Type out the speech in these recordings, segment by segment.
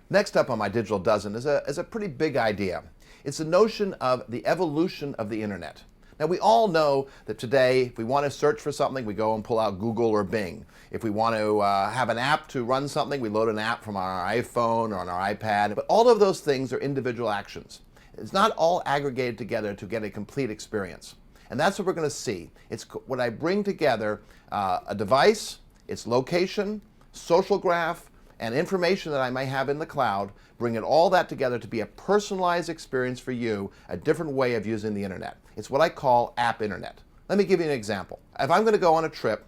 Next up on my digital dozen is a pretty big idea. It's the notion of the evolution of the internet. Now we all know that today if we want to search for something, we go and pull out Google or Bing. If we want to have an app to run something, we load an app from our iPhone or on our iPad. But all of those things are individual actions. It's not all aggregated together to get a complete experience. And that's what we're going to see. It's what I bring together a device, its location, social graph, and information that I may have in the cloud, bringing all that together to be a personalized experience for you, a different way of using the internet. It's what I call app internet. Let me give you an example. If I'm going to go on a trip,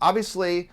obviously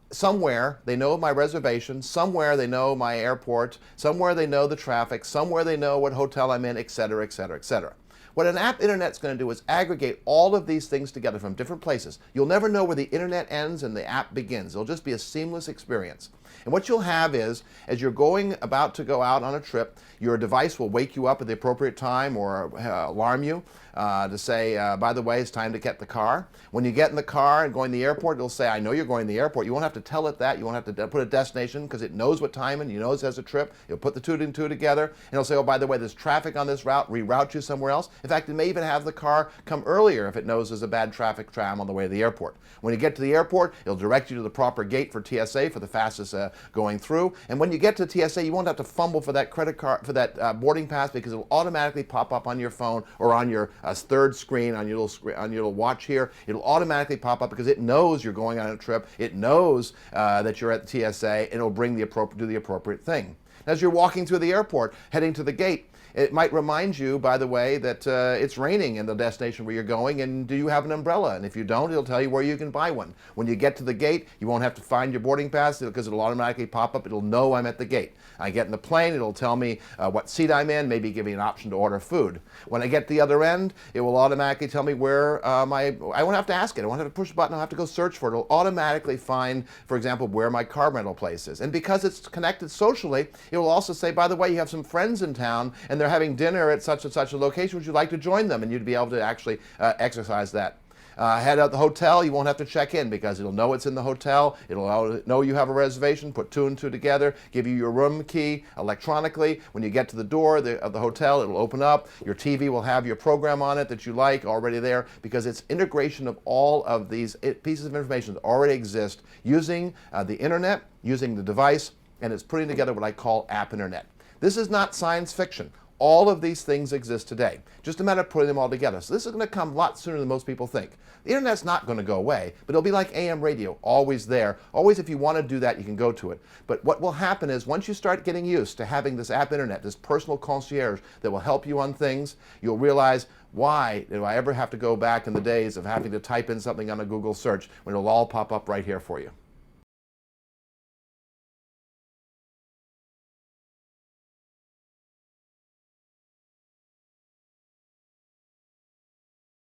somewhere they know my reservation, somewhere they know my airport, somewhere they know the traffic, somewhere they know what hotel I'm in, etc., etc., etc. What an app internet's going to do is aggregate all of these things together from different places. You'll never know where the internet ends and the app begins. It'll just be a seamless experience. And what you'll have is, as you're about to go out on a trip, your device will wake you up at the appropriate time or alarm you to say, by the way, it's time to get the car. When you get in the car and going to the airport, it'll say, I know you're going to the airport. You won't have to tell it that. You won't have to put a destination because it knows what time and you know it has a trip. You'll put the two and two together and it'll say, oh, by the way, there's traffic on this route, reroute you somewhere else. In fact, it may even have the car come earlier if it knows there's a bad traffic jam on the way to the airport. When you get to the airport, it'll direct you to the proper gate for TSA for the fastest going through. And when you get to TSA, you won't have to fumble for that credit card, for that boarding pass, because it'll automatically pop up on your phone or on your third screen on your little watch here. It'll automatically pop up because it knows you're going on a trip. It knows that you're at the TSA, and it'll bring do the appropriate thing. As you're walking through the airport, heading to the gate, it might remind you, by the way, that it's raining in the destination where you're going, and do you have an umbrella? And if you don't, it'll tell you where you can buy one. When you get to the gate, you won't have to find your boarding pass because it'll automatically pop up. It'll know I'm at the gate. I get in the plane, it'll tell me what seat I'm in, maybe give me an option to order food. When I get to the other end, it will automatically tell me where I won't have to ask it. I won't have to push a button. I'll have to go search for it. It'll automatically find, for example, where my car rental place is. And because it's connected socially, it will also say, by the way, you have some friends in town, and they're having dinner at such and such a location. Would you like to join them? And you'd be able to actually exercise that. Head out the hotel, you won't have to check in because it'll know it's in the hotel. It'll know you have a reservation, put two and two together, give you your room key electronically. When you get to the door of the hotel, it'll open up. Your TV will have your program on it that you like already there, because it's integration of all of these pieces of information that already exist using the internet, using the device, and it's putting together what I call app internet. This is not science fiction. All of these things exist today. Just a matter of putting them all together. So this is going to come a lot sooner than most people think. The internet's not going to go away, but it'll be like AM radio, always there. Always, if you want to do that, you can go to it. But what will happen is once you start getting used to having this app internet, this personal concierge that will help you on things, you'll realize, why did I ever have to go back in the days of having to type in something on a Google search when it'll all pop up right here for you?